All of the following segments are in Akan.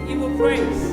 Give you praise.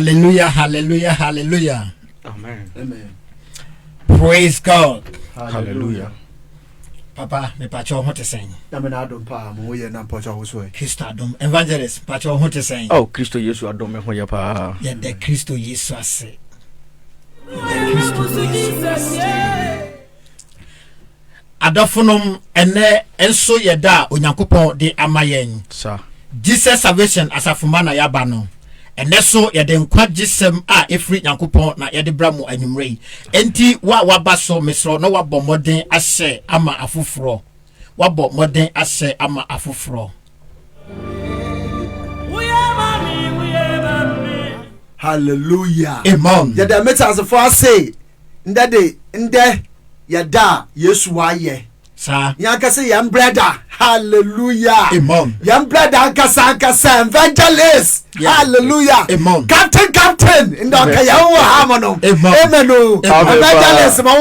Hallelujah, hallelujah, hallelujah. Amen. Amen. Praise God. Hallelujah. Papa, me pacho ho te sen. Na me na adom pa mo ye na pacho ho so e. Christo adom. Evangelist, pacho ho te sen. Oh, Christo Yesu adom me ho ya pa. Ya de Christo Yesu ase. Christo Yesu. Adofonom ene enso yeda Onyankopon de amayen. Sa. Jesus salvation asafuma na yaba no. Ene so yede nkwa gisem a efri Nyankopon na yede bra mu anwumrei. Enti wa waba so mesro no wabɔ moden ahye ama afoforo. Wabɔ moden ahye ama afoforo. Hallelujah. Amen. Ya da meta as for say ndade nde ya da Yesu wa ye. Sa. Yanka say yam brother. Hallelujah. Amen. Yam brother ankasa evangelist. Yeah. Hallelujah. Amen. Captain ndoka ya wo hamono. Amen. Evangelist ma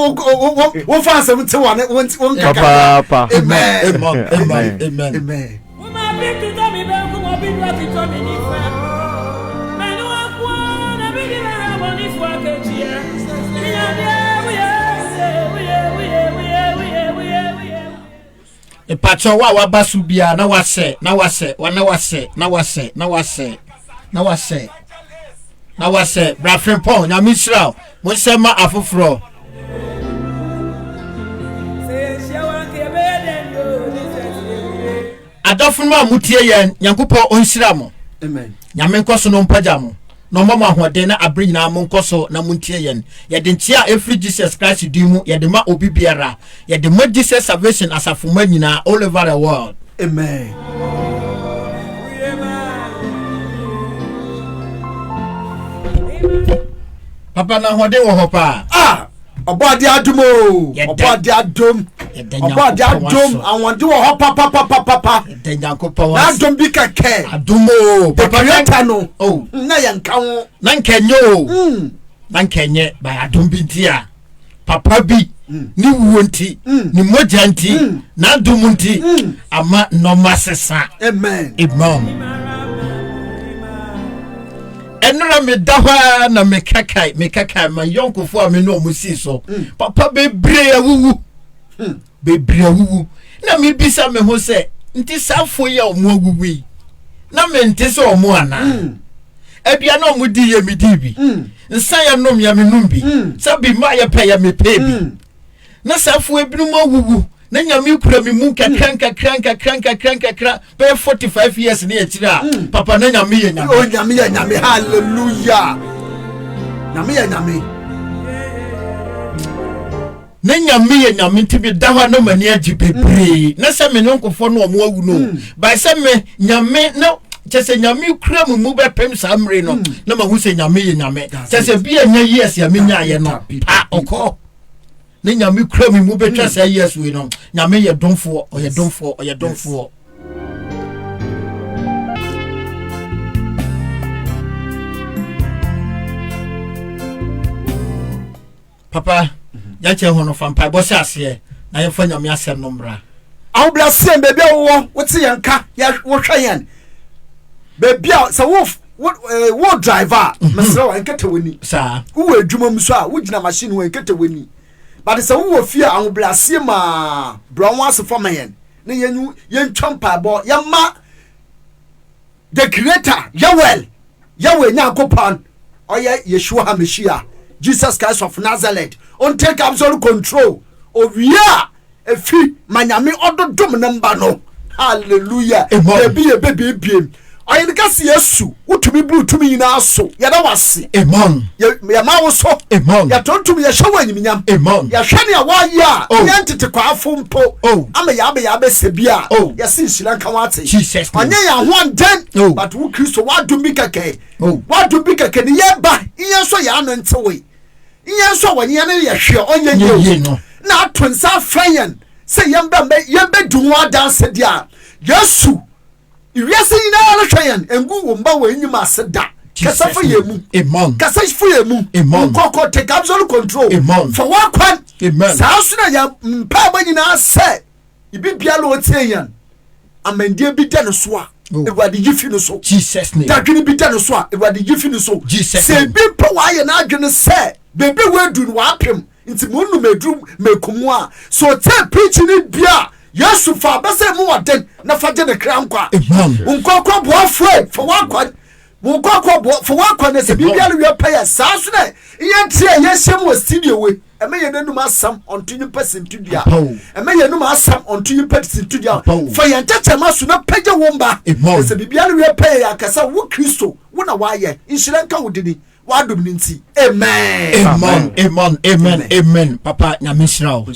wo fa asem te won kaka. Papa. Amen. Amen. Amen. Amen. Amen. Pacho wa wabasu bia na wase brafren pon nya misra mo sema afoforo adofun ma mutie yen Nyankopon onsira mo amen nyame nkoso no mpaja mo no mama ahoden na abrinyina mo nkoso na muntie yen ye de ntia every Jesus Christ dimu ye de ma obi biara ye de ma Jesus salvation asafuma nyina all over the world amen papa na hode wo hopa obodi adumo obodi adum awonde wo hopa papa de Nyankopon na adum bi keke adumo papa no na yanka wo na nkenyo na nkenye ba adum bi ntia papa bi ni wuonti ni mojanti na adum nti ama no masesa amen enura me dahwa na me kakai ma yonkofo a me no musi so papa bebre awuwu na me bisa me ho se nti safo ya omo awuwi na me nti se omo ana ebia na omo di ye me di bi nsa ya nom ya me nom bi sabi ma ya pa ya me pe bi na safo ebinu awuwu na nyame kura me mu kakranka be 45 years na yetira papa na nyame ye nyame oh nyame ye nyame hallelujah nyame ye nyame na nyame ye nyame tibi dawa no mani agi bebre na se me nonkofo no omo awu no by se me nyame na chese nyame kura mu be pem samre no na ma hu se nyame ye nyame chese bi anya years ya me nya ye no okọ ne nyame kura mu betwa say yes we no nyame ye domfo oyɛ domfo papa ya che hono fampa bo se ase na ye fa nyame asem no mra awblase bebi wo wote yanka ya wo hwan bebi sa wo driver mesra wa nkete woni sa wo adwuma mu so a wo gina machine wo nkete woni but sa wo fie awblase ma brown was for man ne yen twampa bo ya ma the creator Yahweh Nyankopon oya Yeshua HaMashiach Jesus Christ of Nazareth on take absolute control ovia efi manyame ododom namba no hallelujah baby oyin ka se Yesu utumi blu tumi nyina so ya da wase amen ya ma wo so amen ya tontum ya hwa anyimnyam amen ya hwane a wa ya ya ntete kwafo mpo ama ya be sebia ya sin shira nka wate Jesus onye ya ho den but wo Kristo wa dum bi keke ni ye ba iye so ya no ntewe iye so wanye ne ye hwe onye no na atonsa fayen se yembe dunwa dance dia Yesu iwiase nyina na hweyen engu wo mba wa enyima aseda kasa fa yemu amen kasa fa yemu kokko take absolute control for what kwan amen sa so na ya mpa ba nyina se ibibia lo oteyan amandie bi de no so a ewade yifi no so Jesus name dadwene bi de no so a ewade yifi no so Jesus se bi pa wa ye na adwene se bebe we du no apem nti munu medru mekumu a so te preaching bia Yesu fa bese mu waden na fa je de krankwa unkokko bo afraid for one kwan unkokko bo for one kwan se bibia le we pay sa so na ye tie ye hyem wa studio we eme ye nanum asam onto you person studio eme ye nanum asam onto you person studio for ye tetema so na page womba se bibia le we pay akasa wo Kristo wo na wa ye inshira nka wodini wadum ninti amen papa nyamishraw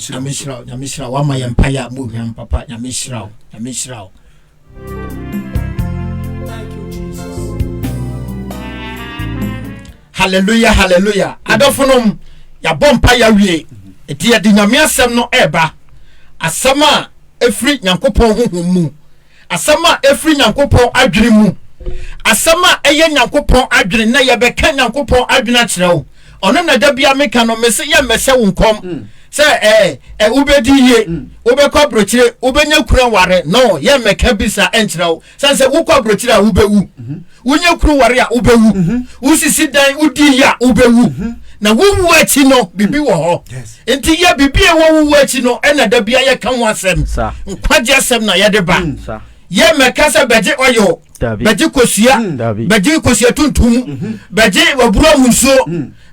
wa ma yempaya mu hwam papa nyamishraw Thank you, Jesus. hallelujah adofonom ya bompa ya wie eti ya di nyame asem no eba asama efri Nyankopon honhom mu asama efri Nyankopon adwene mu asama eye Nyankopon adwene na ye beka Nyankopon adwene akyerɛw ono na da bia meka no mese ye mese wonkom se ubedi ye ubekɔ brochire ubenya kura ware no ye meka bisa enkyerɛw sanse wokɔ brochire a ubewu wonya kura ware a ubewu usisi dan udi ya ubewu na wuwu achi no bibi wo ho enti ye bibi e wo wuwu achi no ena da bia ye kan ho asem nkwaje asem na ye de ba ye meka se beje oyo beje kosua beje kosua tuntum beje waburo munso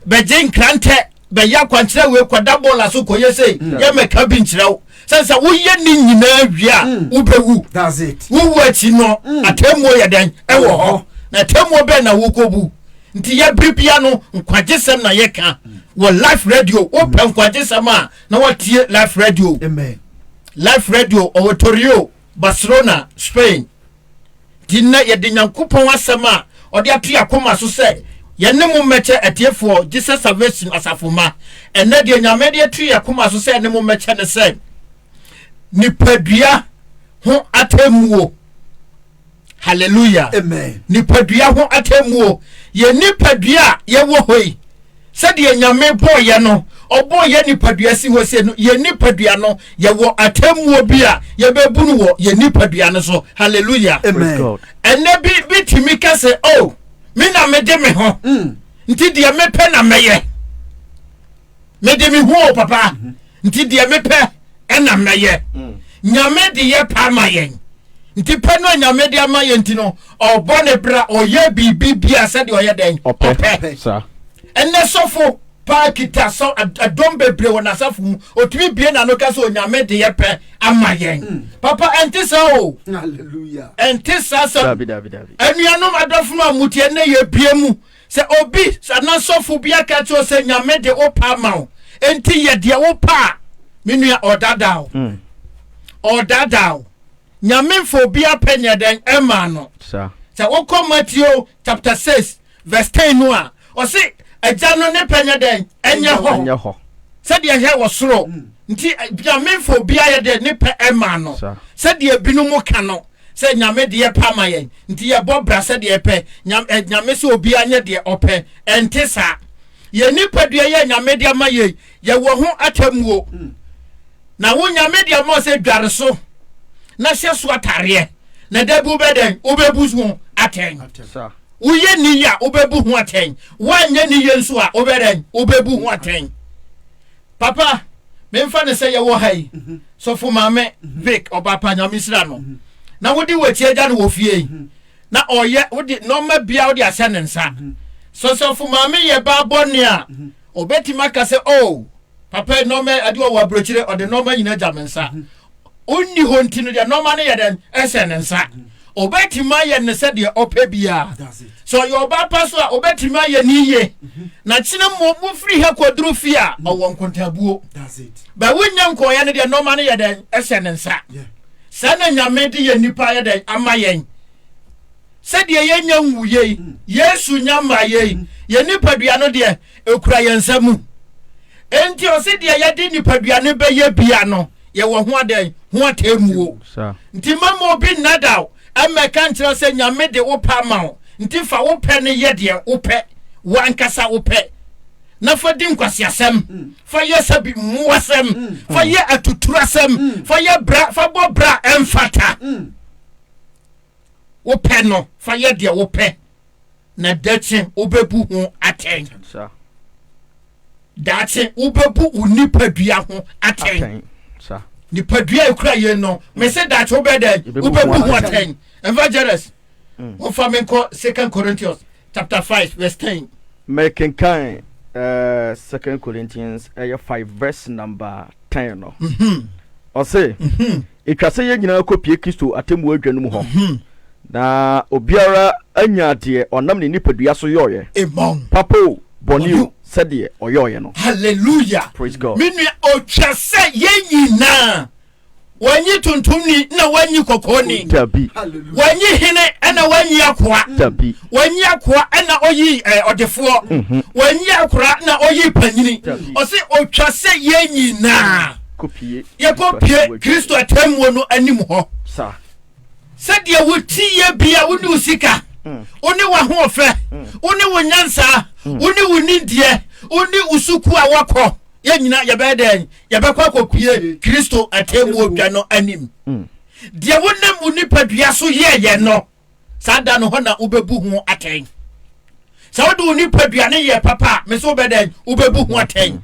beje nkrante be ya kwankyere we kwada bola so koye sei ye meka bi nkyerɛw sense wo ye ni nyina wia wo bewu that's it wuwu achi no atemu ye den e wo ho na atemu be na wo kobu nti ya bibia no nkwajesem na ye ka wo live radio open nkwajesem a na watie live radio amen live radio o Torio Barcelona Spain dinna ye de nyankopon asem a ode atu akoma so se ye ne mo meche atiefo Jesus Salvation asafoma enne de nyame de atu akoma so se ne mo meche ne se nipadua ho atemuo hallelujah amen nipadua ho atemuo ye nipadua ye wo hoi se de nyame boye no oboye nipadua si ho se no ye nipadua no ye wo atemuo bia ye bebunu wo ye nipadua no so hallelujah amen enne bi timi ka se oh me na me de me ho nti de me pe na meye me de me ho papa nti de me pe na meye nyame de ye pa mayen nti pe no nyame de amayen nti no obone bra oye bibia se de oye den ope sa enne sofo pa kita so adom bebre wona safu otumi bie na no ka so nyame de ye pe amayen papa enti sa o hallelujah enti sa david anuanom adofo no amutie ne ye bie mu se obi sana sofo bia ka cho se nyame de opa mawo enti ye de opa menua odadao nyame fo bia penye den ema no sa woko Matthew chapter 6 verse 10 no a o se agya no ne penye den enye ho se de ye wo soro nti nyame fo bia ye de ne pe ema no se de binu mu ka no se nyame de ye pa mayen nti ye bobra se de ye pe nyame se obi anye de ope ente sa ye nipadua ye nyame de amaye ye wo ho atamuo na wo nyame de ama se dware so na hye so atare na dabu beden obebu so aten sa uye ni ya obebu ho aten wanye ni ye nso a obeden obebu ho aten papa memfa ne se ye wo hai so fo mame Vic obapa nyamisira no na wodi wachi agya no wo fie na oye wodi normal bia wodi ase ne nsa so fo mame ye ba bone a obeti maka se oh papa normal ade wo abrochire ode normal nyina jamensa onni ho ntino de normal ne ye den ese ne nsa obeti ma ye ne se de opa bia so your papa so obeti ma ye ni ye na chine mo free he kwaduru fie a owo nkontabuo ba wonya nko ye ne de normal ne ye den ese ne nsa sana nyame de ye nipa ye den amayen se de ye nya nwuye Yesu nyama ye ye nipa dua no de ekura ye nsamu enti o se de ye de nipa dua ne be ye bia no ye wo ho adan ho atemuo nti mama obi nadaw ameka nkyerɛ sɛ nyame de wo pa ma wo nti fa wo pɛ ne ye de wo pɛ wankasa wo pɛ na fa di nkwasiasɛm fa ye sabi muwasɛm fa ye atuturasɛm fa ye bra fa bo bra emfata wo pɛ no fa ye de wo pɛ na dache obebu ho aten dache obebu unipadua ho aten nipadua ekura ye no me se dache obeda obebu ho aten evangelist wo fa me ko 2 Corinthians chapter 5 verse 10 making kind 2 Corinthians 5 verse number 10 no o say etwa se ye nyina kopie Kristo atemu adwanum ho na obiara anya de onam ne nipadua so yoye amen papo boni said de oyoye no hallelujah praise God minu otwa se ye nyina wanyi tuntumni na wanyi kokoni tabi wanyi hene ana wanyi akwa tabi wanyi akwa ana oyi odefo wanyi akwa na oyi panyini o se otwa se ye nyina kopie ye kopie Kristo atemu no anim ho sa said ye wuti ye bia woni usika oni wa ho ofe oni wonyansa oni wonindie oni usuku a wakọ ye nyina ye be den ye be kwa kopie Kristo atemu odwa no anim de wonam unipadua so ye no sada no ho na obebu ho aten sa wo do nipadua ne ye papa me so beden wo bebu ho aten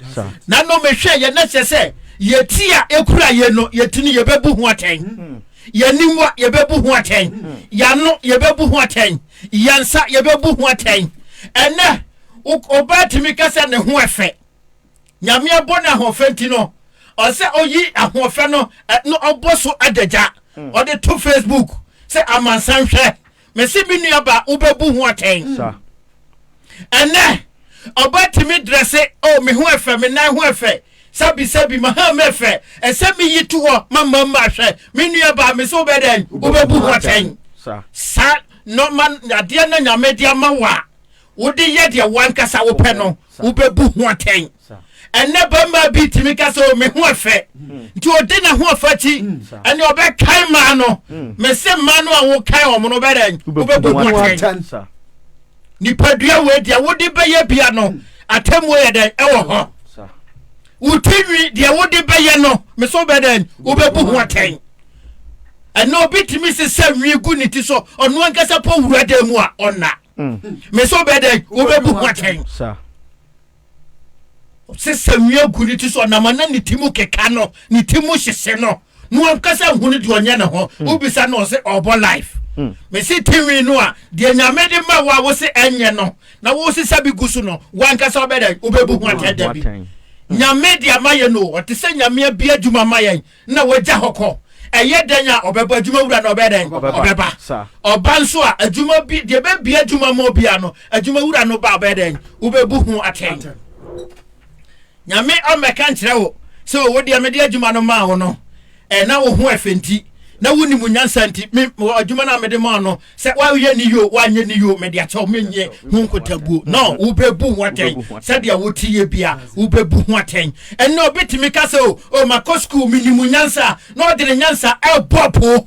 na no me hwe ye na chese ye ti a ekura ye no ye tini ye bebu ho aten ye nimwa ye bebu ho aten ya no ye bebu ho aten yansa ye bebu ho aten ene oba timi kasa ne ho efe nyame abona ho fenti no o se oyi ahofe no no oboso adaja o de to Facebook se amansan hwe me se bi nuaba wo bebu ho aten ene oba timi dresse o me ho efe me nan ho efe sabi maha mefe ese mi yitu ho mama hwe me nuaba me so beden wo bebu ho aten sa no man ade na nyame dia mawa wo de ye de wankasa wo pe no wo bebu ho aten ene bamba bi timi kasa o me ho efe nti o de na ho afachi ene obe kai ma no me se ma no a wo kai o mo no beden wo bebu ho aten ni padua we dia wo de be ye bia no atemu ye den e wo ho wo tiwi dia wo de be ye no me so beden wo bebu ho aten ene obi timi se wi gu ni ti so onu ankasa po wurade mu a ona me so beden wo bebu ho aten se wi gu ni ti so na mana ni timu keka no ni timu hyese no nu ankasa hu ni de onye ne ho wo bisa no se obo life me si tiwi no a de nyame de ma wa wo se enye no na wo se sabi gusu no wankasa beden wo bebu ho aten da bi nyame de amaye no o te se nyame bia djuma maye na wagya hokọ eye danya obeba adwuma wura na obeden obeba oba nso a adwuma bi de be bia adwuma mo bia no adwuma wura no ba obeden ubebu hu aten nyame o meka nkyere wo se wo de me de adwuma no ma wo no na wo hu afenti na woni munyansa nti adwuma na me de ma no se wa ye ni yo wa nye ni yo me de acho menye hu nkotabuo no ubebu hu aten se de wo tie bia ubebu hu aten eno obetimi ka se o makosku minimunyansa no de nyansa e bopo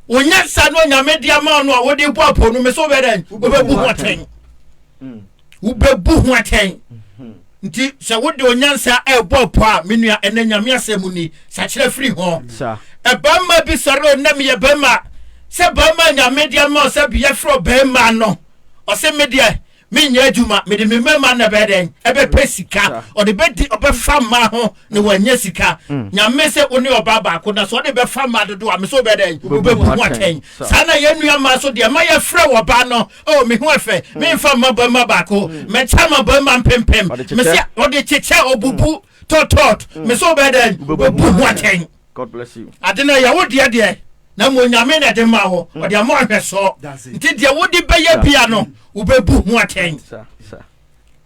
onyansa no nyame de ma no a wo de bopo no me so beden ubebu hu aten ubebu hu aten nti se wo de onyansa e bopo a menua ene nyame asemu ni sa kire free ho ebama bi soro na me yebama se bama nyame de ma se bia fro bema no o se me de me nya adwuma me de me mema na beden ebe pesika o de bedi obe fama ho ne wanya sika nyame se oni oba ba ko na so de be fama dodo a me so beden obe bu aten sana ye nua ma so de ma ye frɛ wo ba no o me ho efe me fama ba ma ba ko me chama ba ma pempem me se o de cheche obubu totot me so beden obe bu aten. God bless you. Adena ya wo de na mo nyame na de ma ho o de mo ahweso nti de wo de beye bia no wo bebu hu aten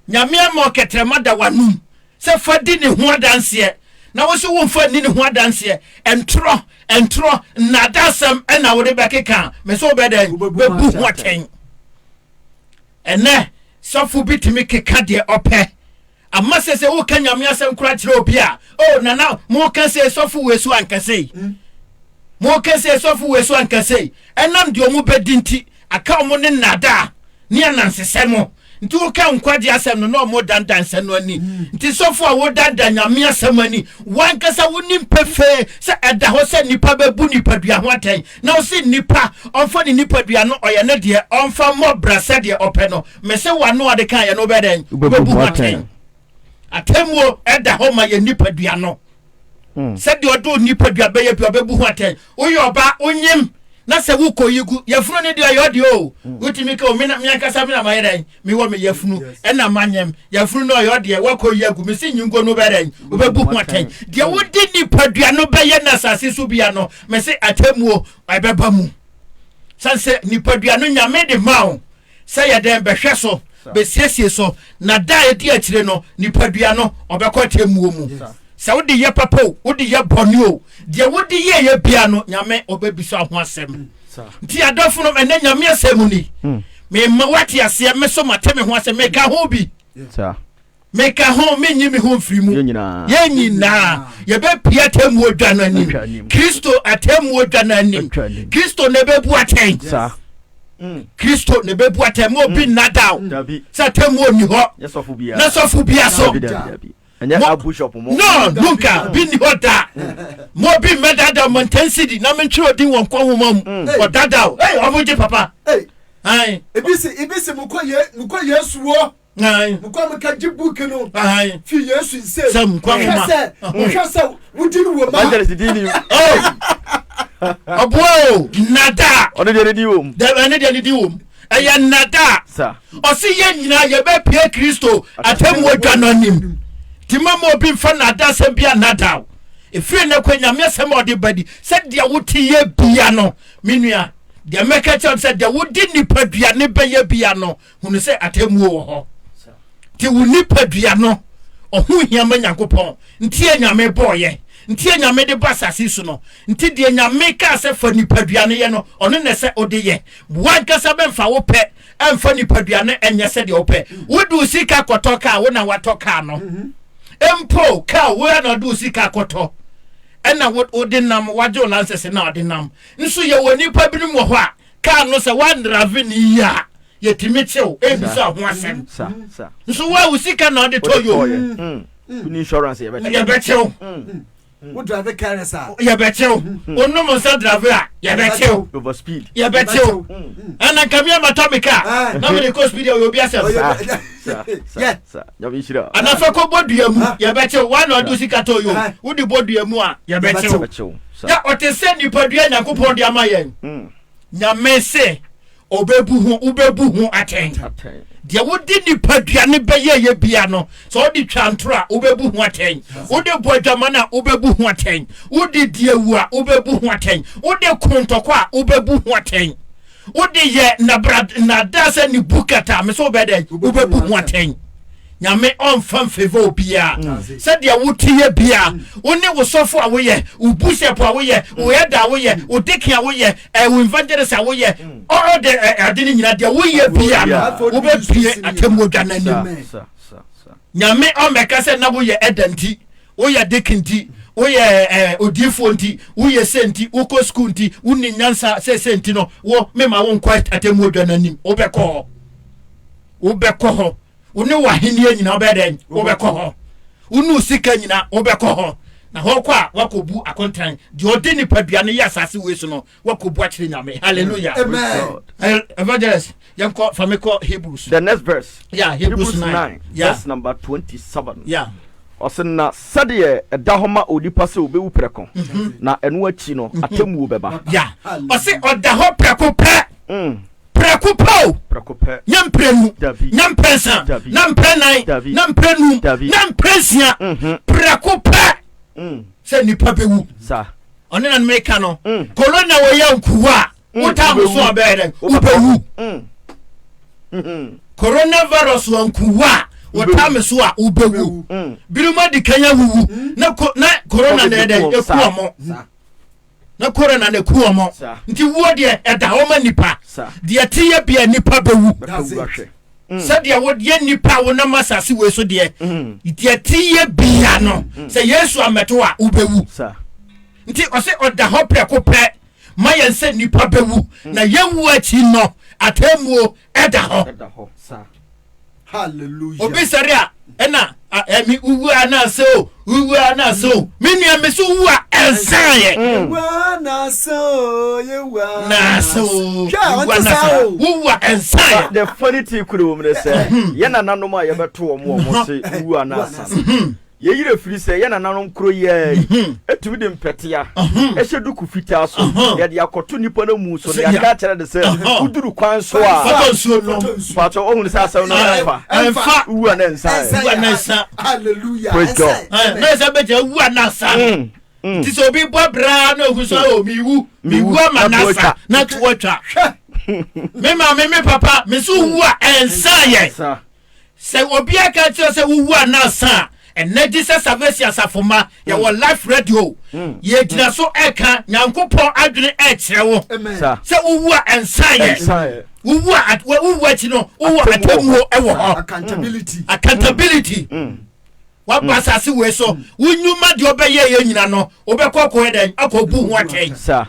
nyame mo ketrema da wanum se fadi ne hu adanse na wo so wo fadi ne hu adanse entro na dasam na wo de bekeka me so be den bebu hu aten ene sofu bitimi keka de ope amma se wo ka nyame asem kura kire obi a o nana mo ka se sofu wesu ankase mo kese sofu weso ankase enam de omu bedinti aka omu ne nada ne anansese mo nti wo ka nkwaje asem no no mo dandanse no ani nti sofu a wo danda nyame asem ani wankasa woni mpefe se eda ho se nipa bebu nipa dua ho aten na wo se nipa onfa ni nipa dua no oye ne de onfa mo brasa de ope no me se wano ade kan ye no beden bebu ho aten atemuo eda ho ma ye nipa dua no said you do nipa dua be ye bebu hu aten oyo oba onyem na se wo koyigu yefunu ne dia yo de o wotimi ka o me na me akasa me na mayedan me wo me yefunu e na manyem yefunu no yo de wo koyigu me si nyingo no bedan obebu hu aten de wo di nipa dua no be ye na sase so bia no me se atemuo abeba mu sanse nipa dua no nyame de mawo se ye den behwe so be siesie so na da e di akire no nipa dua no obekọ temuo mu sa wo de ye papo wo de ye boni o de wo de ye bia no nyame obebiso ho asem nti adofo no ene nyame asem ni me ma wati ase me so mateme ho asem me ka ho bi me ka ho me nyi me ho mfiri mu ye nyina ye be pia temu odwa no ani Kristo atemu odwa no ani Kristo ne bebu aten Kristo ne bebu aten mo bi nadao sa temu oni ho na sofu bia so no nunca bini hoda mo bi medada montensity na mentro din won kwa homa mu o dada o omoje papa Aye. Ebisi mukwa Yesu wo. Aye. Mukwa mkaji book no. Aye. Fi Yesu nse. Sam kwa ma. Hwese wudini wo ma. Angela sidini. Oh. Abo nada. Ono de di wo. Da ane de di wo. Eya nada. Sir. Osi ye nyina ye be pie Kristo atemu odwa no nim. Timama obi mfa nada se bia nada. Efie na kwanya me se ma ode badi. Se dia wuti ye bia no. Menua. Dia meka chan se dia wudi nipadua ne be ye bia no. Hunu se atemu wo ho. Ti wu nipadua no. Ohu hia ma Nyankopɔn. Ntie nyame boye. Ntie nyame de basasi so no. Nti de nyame ka se fa nipadua ne ye no. Ono ne se ode ye. Wanka sa be mfa wo pe. Emfa nipadua ne enye se de wo pe. Wodu sika kotoka wo na watoka no. Empo ka wo na do sika koto. Ena wodi nam wajo lansese na odi nam. Nso ye woni pa bi mu ho a ka no se wan drave ni ya. Ye timichew ebisa ho asem. Sa. Nso wa usika na odi to yo. Ni insurance ye beche. Ye bechew. Wo drive car sa. Ye bechew. Onu mo sa drave a ye bechew. Over speed. Ye bechew. Ana kamia matomika. Na me ko speed yo bi asem. Yeah. Ya bi shira. Ana fa ko bodua mu ye bechew wa na odi sika to yo. Wodi bodua mu a ye bechew. Ya otese ni padua Nyankopɔn de amayen. Nyame se ubebu hu aten. Dia wodi nipadua ne beye ye bia no. So odi twantro a ubebu hu aten. Wodi boadwama na ubebu hu aten. Wodi diewu a ubebu hu aten. Wodi kontoko a ubebu hu aten. Wodi ye na dasa ni bukata me so bede ubebu hu aten. Nyame on fan favor bia. Said dia wotie bia. Woni wo sofo a wo ye, ubuse po a wo ye, wo yeda wo ye, odeki a wo ye, wo evangelist a wo ye. All the adini nyina dia wo ye bia. Wo be pie atemu odwanani. Nyame on meka se na wo ye edanti, wo ye dekinti, wo ye odifo nti, wo ye senti, wo ko school nti, wo ni nyansa se senti no, wo mema wo nkwa atemu odwanani. Wo be ko. Wo be ko. Uni wahini nyina obeden obekɔ hɔ unu sika nyina obekɔ hɔ na hɔ kwa wakobu akontan de odi ni padua ne yasase we so no wakobu akire nyame hallelujah amen. Evangelist yanko famiko Hebrews the next verse. Yeah, Hebrews 9 verse number 27. Yeah. Osena sade edahoma odipa se obewu preko na enu achi no atemu beba. Yeah. Ose odaho preko pe. Prekopo nyamprenu nyampensa namprenai namprenu nampresia prekopa se nipa bewu sa one na meka no corona wo ya nkuwa wotam so abere ubewu coronavirus wo nkuwa wotam so a ubewu biruma di kanya wuwu na corona na ede ekuomo na corona na ekuomo nti wo de eda wo ma nipa de tiye bia nipa bewu se de wo de nipa wo na masase we so de tiye bia no se Yesu ameto a ubewu nti ose oda ho preko pre ma yense nipa bewu na yewu achi no atemuo eda ho hallelujah obisaria ena emi uwu ana so mini amesu uwu ensaye na so uwu ensaye. The funny thing could woman say yana nanoma ye beto omo say uwu ana sa ye yire firi say yana nanom kro ye etumi de mpetea ehyedu ku fita so ye de akoto nipa na mu so ya ka kere de say uduru kwan so a pato ohun say asa na enfa uwu ana ensa hallelujah praise God na say beje uwu ana sa ti so bi bo bra na ogu so o miwu amanasa na twotwa me papa me so uwu ensa ye say obi aka tell say uwu ana sa and Jesus Salvation Safoma ya wa life radio ye dina so eka Nyankopɔn adwene ekyerewo say uwu ensaye uwu ati no uwu atemu ewo ho accountability wa basase we so wunyuma de obeye ye nyina no obekɔ ko eden akobu ho aten sa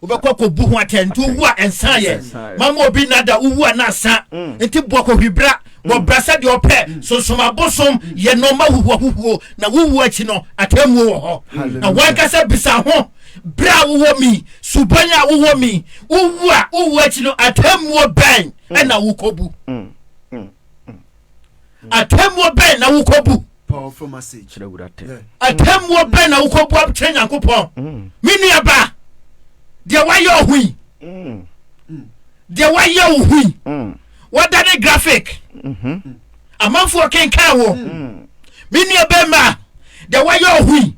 obekɔ ko bu ho aten to uwu ensaye mama obi nada uwu anasa enti boko hwibra bo brasa de opɛ sonsoma bosom ye no ma huhu na wuwu achi no atemu wo ho na wankasa bisa ho bra wo mi subanya wo mi wo achi no atemwo ben na wo kobu atemwo ben na wo kobu powerful message atemwo ben na wo kobu abtre Nyankopon mini aba de wayo hui de wayo hui what that graphic amanfo kenkan wo mini aba ma de wayo hui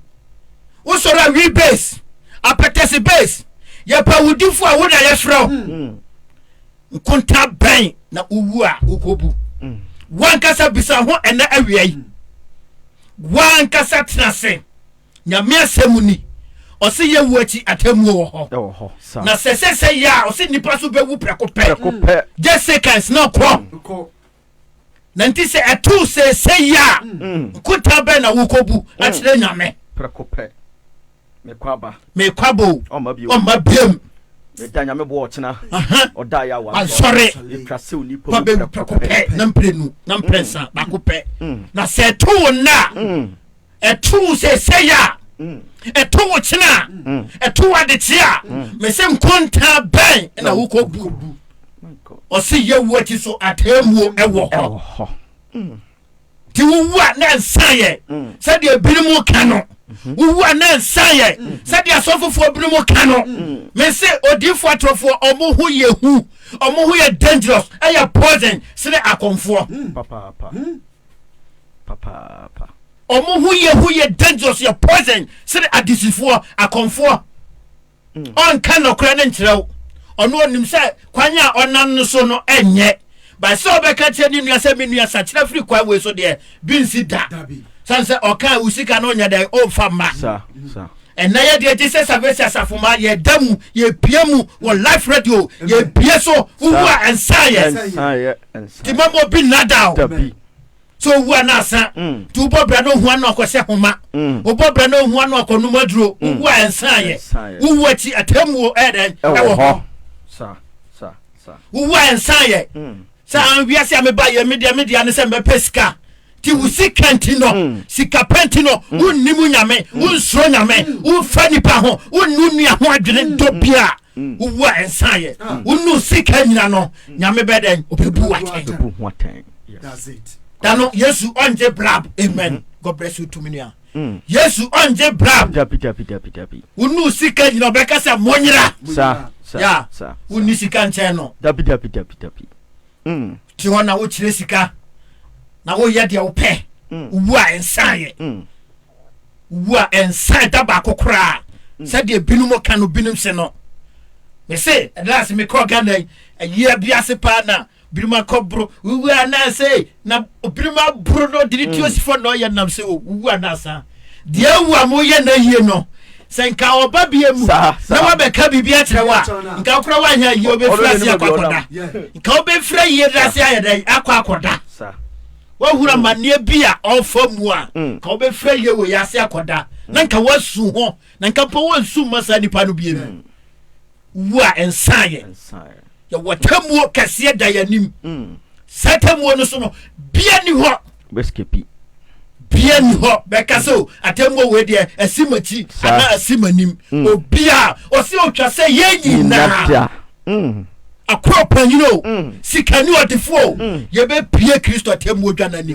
wo sora we base apetesi base ye pa wudifo a wo na ye frɛ nkonta ben na uwu a ukobu wankasa bisa ho ena awiai wankasa tenase nyame asemuni ose ye wuachi atemu wo ho na sesese ya ose nipa so bewu prekope just seconds na ko na nti se etu se ya nkonta ben na ukobu a kire nyame prekope me kwabo o mabiem Danya me bo ochina oda ya wa sorry krase oni po prekope na mprenu na mpresa bakope na se tu na etu se ya etu ochina etu adetia me se nkonta ben na wukobu o se ye wuati so atemu ewo ho ti wuwa na nsaye se de birimu kano wuwa na nsaye se de asofofo birimu kano me se odifo atrofo omo hu yehu omo hu ye dangerous aya poison se akonfo papa omo hu ye dangerous ye poison se adisifo akonfo on kan okra na nkyerɛw ono onim se kwanya onan no so no enye ba se obeka tie ni nua se menua sa kyerɛ free kwa we so de binsi da sanse oka usika no nya da o fama sa and na ye de Jesus service asafoma ye damu ye piemu wo life radio ye pie so uwa ensaye ti mamo bi nada so uwa na asa tu bo bra no hu anu akose homa o bo bra no hu anu akonu maduro uwa ensaye uwa ti atemu eden ewo ho sa uwa ensaye sa anwiase ameba ye media ne se mepesika ti usika ntino sika pentino unnimu nyame unsro nyame ufani pa ho unnua ho adwene dobia uwa ensaye unnu sika nyina no nyame beden obebu waten that's it dano yesu onje blab amen god bless you to me yesu onje blab dapi unnu sika nyina obeka se monyira sa unni sika nche no dapi ti wona wo kire sika na wo ye de wo pe uwa ensaye uwa ensaye da ba kokora se de binum kanu binum se no me se that's me call Ghana ye biase pa na binum akobro uwa na se na binum abro no diriti osifo no ye nam se uwa na sa de uwa mo ye na yie no se nka oba biemu na wa be ka bibia kire wa nka okora wa nya yie obefrasi akwakoda nka obefra yie drasi ayedai akwakoda wahura manie bia ofamu a ka obefra yie wo yase akoda na nka wasu ho na nka po wansu masa nipa no biemu wa ensaye ya watamu kase da yanim satamu no so no bia ni ho beskepi bia ni ho bekaso atamu we de asimachi ana asimanim obia o se otwa se yeyi na akropa sikani odefo ye be pie Kristo atemu odwanani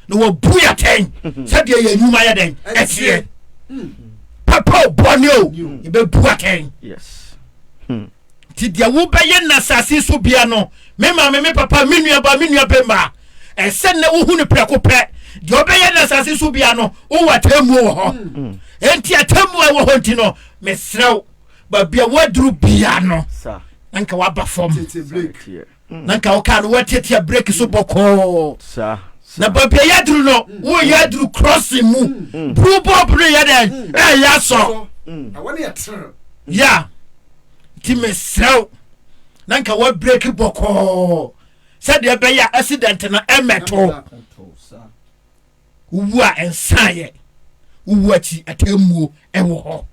no wo buya ten said ye nyuma ya den etie papa bonio ye be buya ten yes ti dia wo be ye na sase so bia no me ma me papa me nua be ma ese na wo hu ne preko pe di obeye na sase so bia no wo watemu wo ho enti atemu wo ho ntino mesrew ba bia waduru bia no sa nanka waba form nanka oka no watetia break so boko sa na ba bia yaduru no wo yaduru crossing mu bru bob no yaden ya so I want you to ya ti mesrew nanka wa break boko said de be ya accident na emeto uwa ensaye uwachi atemu ewo ho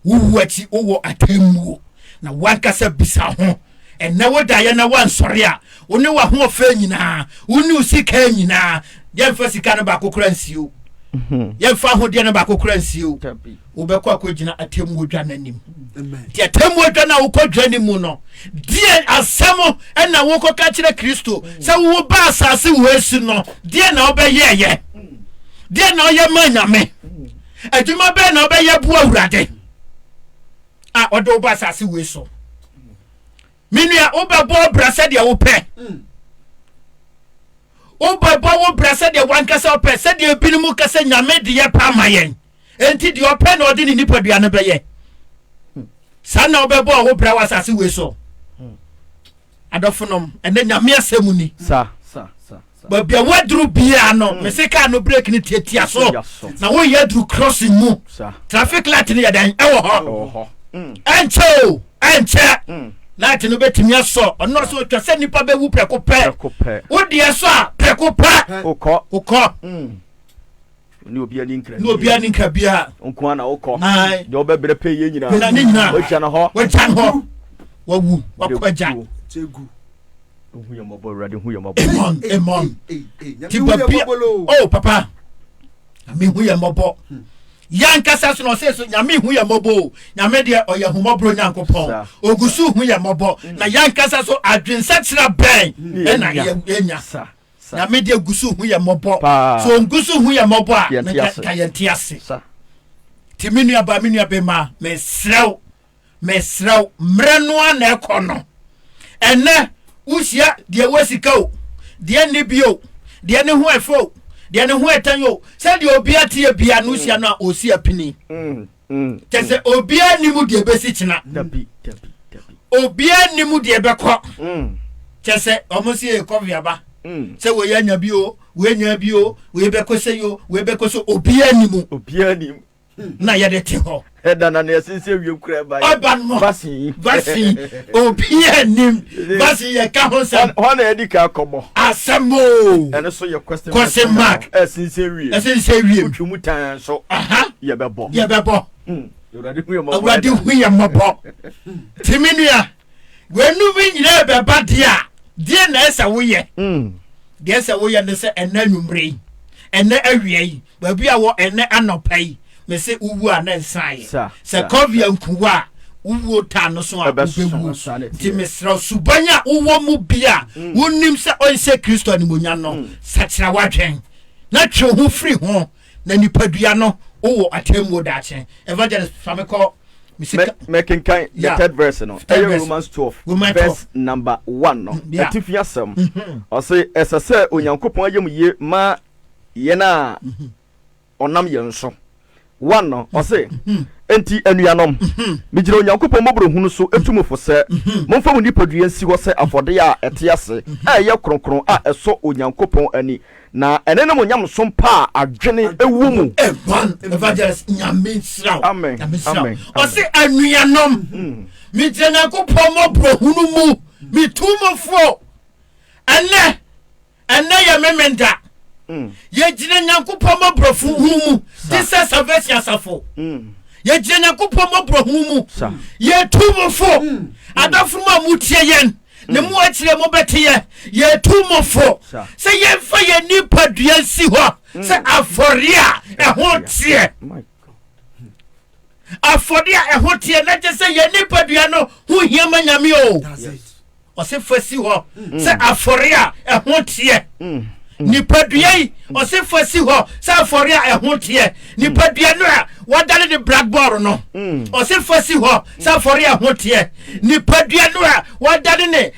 uwachi owo atemu na wankasa bisa ho ena woda ye na wansore a woni wa ho fa nyina woni usika nyina ye mfa sika no ba kokora nsio yɛmfa ahodeɛ no baako kora nsieo wobɛkɔ akɔgyina atemmu odwa no anim nti atemmu odwa no a wokɔdwa no mu no deɛ asɛm ɛna wokɔka kyerɛ kristo sɛ woba asase wɔ asi no deɛ na wobɛyɛɛyɛ deɛ na ɔyɛ ma nyame adwuma bɛɛ na wobɛyɛ boa awurade a ɔde woba asase wɔ so menua wobɛbɔ bra sɛdeɛ wopɛ wobɛbɔ wo bra sɛdeɛ wankasa wopɛ sɛdeɛ binom ka sɛ nyame de yɛ pa ma yɛn enti deɛ ɔpɛ na ɔde ne nipadua no bɛyɛ saa na wobɛbɔ wo bra wɔ asase wɔ so adɔfonom ɛnɛ nyame asɛm ni baabi a woaduru biaa no mese kaa no break no tiatia so na woyɛ aduru crossing mu traffic light no yɛdɛn ɛwɔ hɔ ɛnkyɛ o ɛnkyɛ light no bɛtumi asɔ ɔno so otwa sɛ nipa bɛwu prɛko pɛ wodeɛ so a prɛko pɛ wokɔ ni obi ani nkra bia nko ana wokɔ deɛ wobɛbrɛ pɛ yɛ nyinaa ne nyinaa wagya no hɔ wawu wakɔgya hu yɛ mmɔbɔ awurade hu yɛ mmɔbɔ amen ti babia oh papa ame hu yɛ mmɔbɔ yankasa so na ɔsɛ so nyame hu yɛ mmɔbɔ nyame deɛ ɔyɛ humɔborɔ nyankopɔn ogusu hu yɛ mmɔbɔ na yankasa so adwensakyerɛ bɛn ɛna yɛnya nyame deɛ gusu hu yɛ mmɔbɔ so ngusu hu yɛ mmɔbɔ a ka yɛnte ase nti me nuaba me nuabɛma mesrɛw mmerɛ no a na ɛkɔ no ɛnɛ wohyia deɛ wasika o deɛ ne bio deɛ ne ho ɛfɛ o deɛ ne ho ɛtɛn o sɛdeɛ obiara teɛ bia no wohyia no a ɔsi apini kyɛ sɛ obiara nim deɛ bɛsi kyena obiara nim deɛ bɛkɔ kyɛ sɛ ɔmo si yɛ kɔviaba sɛ wɔyɛ anya bi o wɔanya bi o wɔyɛ bɛkɔ sɛ yo wɔyɛ bɛkɔ so obiara nim na yɛde te hɔ ɛda na yɛsensɛ wie kura ba vaccine obiara nim vaccine yɛ ka ho sɛm hɔ na yɛdi ka kɔmmɔ asɛm o ɛno so yɛ question mark ɛsensɛ wie wotwi mu tan so yɛbɛbɔ awurade hu yɛ mmɔbɔ timi nua w'anum nyinaa bɛba deɛ a deɛ na ɛsɛ woyɛ deɛ ɛsɛ woyɛ ne sɛ ɛnɛ anwummerɛ yi ɛnɛ awia yi baabi a wɔ ɛnɛ anɔpa yi mese uwu a na nsae sɛ kovia nkuwa a uwu ta no so a ubewu nti mesrɛ suban a uwo mu bia wonim sɛ ɔnhyɛ kristo animonya no sakyera wadwen na twe ho firi ho na nipadua no wo atemmu daakye evangelist famekɔ mekenkan the third verse no Romans 12 verse number 1 no atifi asɛm ɔse ɛsɛ sɛ onyankopɔn ayɛ mu ye ma yɛn a ɔnam yɛn so one no ɔse enti anuanom migyina onyankopɔn mmɔborɔhunu so etumufo sɛ momfa mu nipadua nsi hɔ sɛ afɔde a ɛte ase a ɛyɛ kronkron a ɛsɔ onyankopɔn ani na ɛne no mo nyam so mpa a adwene ewu mu evangelist nyamensraw amen ɔse anuanom migyina onyankopɔn mmɔborɔhunu mu mitumufo ɛnɛ yɛ memenda yɛgyina nyankopɔn mmɔborɔfo hunu mu te sɛ salvation asafo yɛgyina nyankopɔn mmɔborɔhunu mu yɛtumufo adɔfo mu a motie yɛn ne mu akyerɛ mobɛteyɛ yɛtumufo sɛ yɛmfa yɛ nipadua nsi hɔ sɛ afɔre a ɛho teɛ afɔre a ɛho teɛ na kyɛ sɛ yɛ nipadua no ho hia ma nyame o ɔse fa si hɔ sɛ afɔre a ɛho teɛ nipadua yi ɔse fa si hɔ sɛ afɔre a ɛho teɛ nipadua no a wadane ne blackboard no ɔse fa si hɔ sɛ afɔre a ɛho teɛ nipadua no a wadane ne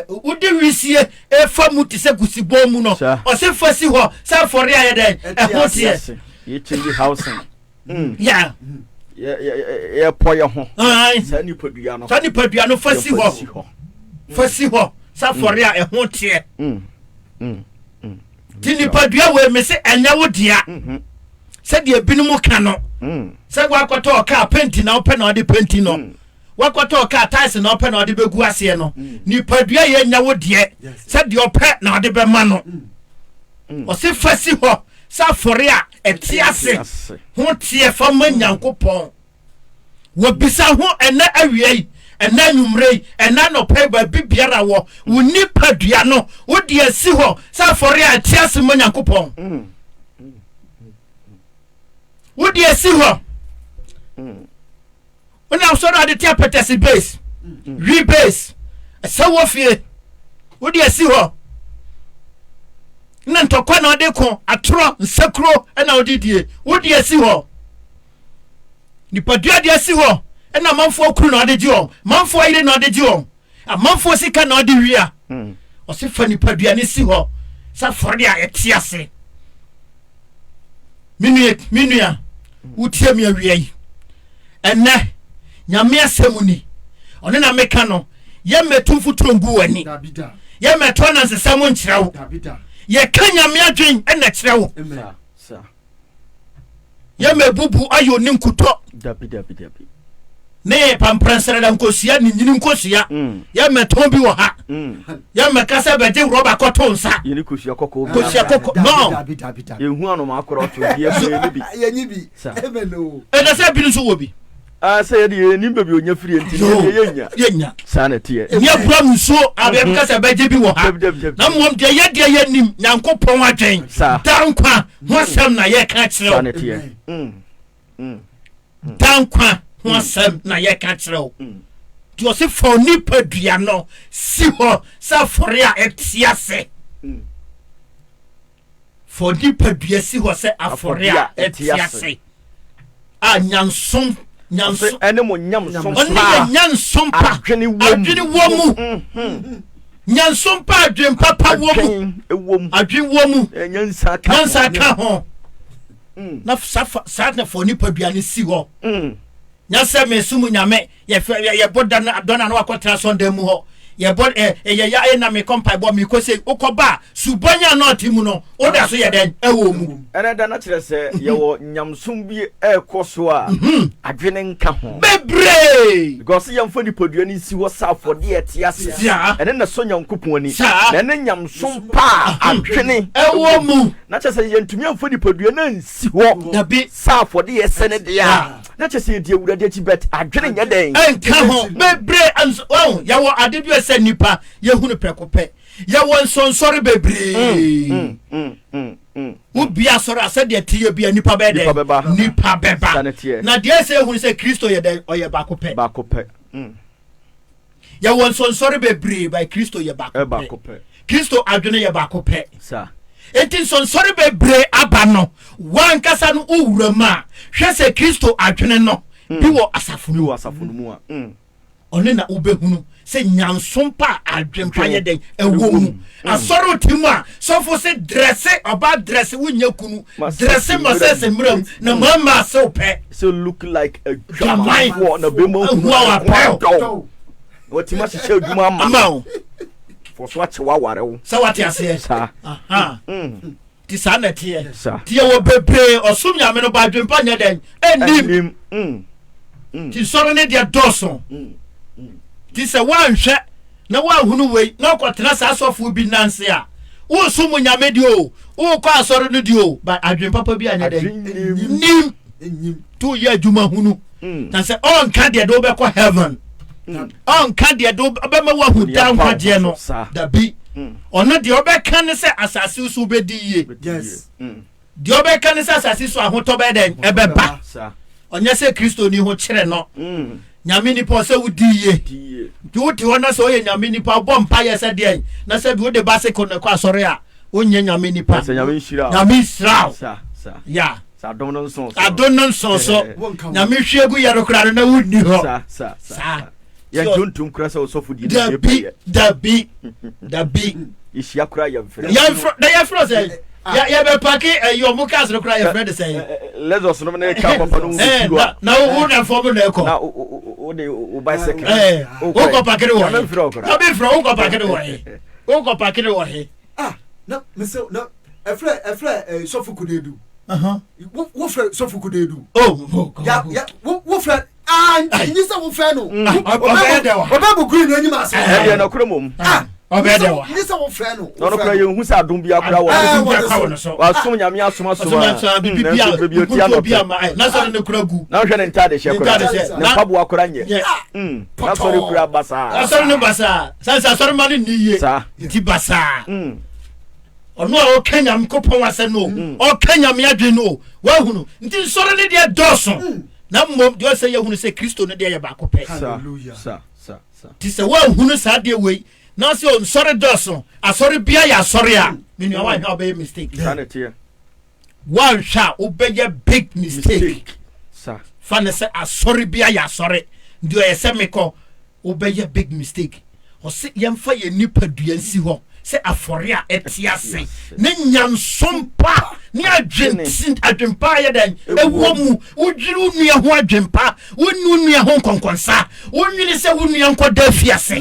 wode wisie ɛfa mu te sɛ gusibɔ mu no ɔse fa si hɔ sɛ afɔre a yɛdɛn ɛho teɛ yɛkyɛngi housing yɛpɔ yɛ ho saa nipadua no fa si hɔ sɛ afɔre a ɛho teɛ nti nipadua wei me se ɛnyɛ wo dea sɛdeɛ binom ka no sɛ woakɔtɔ ɔkaa penti na wopɛ na ɔde penti no woakɔtɔ ɔkaa tais na wopɛ na ɔde bɛgu aseɛ no nipadua yɛ nya wo deɛ sɛdeɛ ɔpɛ na ɔde bɛma no ɔse fa si hɔ sɛ afɔre a ɛte ase ho teɛ fa ma nyankopɔn wɔbisa ho ɛnɛ awia yi ɛnɛ anwummerɛ yi ɛnɛ nɔpɛ baabi biara wɔ wo nipadua no wode asi hɔ sɛ afɔre a ɛte ase ma nyankopɔn Would you see her? When I saw the tapetesi base, rebase, a sour fear. Would you see her? Nantokwa na de ko atro nsakro na odidie wodi asi ho nipadua de asi ho na manfo okru na ode giom manfo ire na ode giom amanfo sika na ode wia o se fa nipadua ne si ho sa forde a etiase minua wutie mi awia yi enne nyame asemuni one na meka no ye metumfu trongu wani ye meto na nsesam nkyerɛwo ye kanya me adwen na kyerɛwo ye mebubu ayo ni nkuto dabi ne pampransere da nkosia ni nyini nkosia ye meton bi wo ha ye mekasa beje roba koto nsa ye ni kosia kokko no ye hu anu ma akoro to ye bi ye nyi bi emelo na se bi nso wo bi say the nimba bi onya firi enti ye nya sana tie ye bra nso abe kasa beje bi wo ha na mom de ye nim nyankopon adwen dankwa ho sam na ye ka kyerɛw sana tie dankwa ho sam na ye ka kyerɛw ti o se fo ni padua no si ho sa fore a etiase fo ni padua si ho se afore a etiase a nyansom ene mo nyam sompa adwene womu nyansompa adwen papa womu adwen womu nyansa ka ho na sa na fo ni padua ne si ho nyasa me sumu nyame ye boda na adona na wakotra sonda mu ho ye bod ye na me kompa bo me kose ukoba subanya na otimu no oda so ye den ewo mu ene da na kire se ye wo nyamsum bi ekoso a adwene nka ho bebre because ye mfo ni podua ni si wo safo de etiase ene na so nyankopon ani na ene nyamsum pa adwene ewo mu na kire se ye ntumi mfo ni podua na nsi ho na bi safo de ye sene de a na kire se die wurade chi bet adwene nya den enka ho bebre oh ya wo ade bi se nipa ye hunu prekope ye wo nsonsori bebre wo bia sori ase de tie bia nipa be de nipa beba na de se hunu se Kristo ye de oye bakope ye wo nsonsori bebre by Kristo ye bakope Kristo adwene ye bakope sa enti nsonsori bebre aba no wan kasa no owurama hwe se Kristo adwene no bi wo asafunu mu a one na ubehunu se nyansompa adwempa ye den ewo mu asoro timu a sofo se dresse oba dresse wunya kunu dresse masese mram na mama se pe so look like a jamai na bemo what you must show you mama for so what ware wo so what you say aha ti sana tie tie wo bebre osum nyame no ba adwempa nye den enim ti soro ne dia doso ti se wanhwe na wahunu wei na okotena sa asofo bi nanse a wo sumu nyame di o wo kwa asoro no di o ba adwen papa bi anya den nim to ye adwuma hunu na se on ka de do be ko heaven on ka de do be ma wahu dan kwade no da bi ono de obeka ne se asase so be di ye yes de obeka ne se asase so ahoto be den ebe ba onye se Kristo ni ho kire no nyame nipa se wudiye ti wuti wona so ye nyame nipa bompa ye se de na se bi wo de base ko ne kwa sore a onye nyame nipa nyame shira sa ya sa adonnon so nyame hwegu yaro kra na wudi ho sa ya tuntum kra se osofu di dabi ishia kra ya fro se ya be paki yo mukas no kra ya friend say let's us no na ka papa no na wo na form na ko na o de o bicycle o ko paki wo na be fro o ko paki wo he na me say na efre sofu kudedu wo fre sofu kudedu ya wo fre nyi se wo fre no obabu green anyi ma se e na kuro mom obedewa nyi se wo fre no no kura ye hu sa adum bia kura wa sum nyame asoma bibia na so ne kura gu na hwe ne ntade hye kura ne pabo kura nye na so ne kura basa na so ne basa sansa so ne mani niye ti basa ono a o kanyam kopon wase no o kanyam yadwe no wa hunu nti sori ne de doso na mmom de o se ye hunu se Kristo ne de ye ba ko pe hallelujah sa ti se wa hunu sa de we na se on sori doso asori bia ya sori a me nua wa ha be mistake sanity one shot obey big mistake sa fan say asori bia ya sori ndio ye se meko obey big mistake o se yemfa ye nipadua nsi ho se afori a etiase ne nyansompa ne adwempa ya dan ewo mu udwiri nua ho adwempa wonu nua ho konkonsa wonwini se wonu nkoda afiase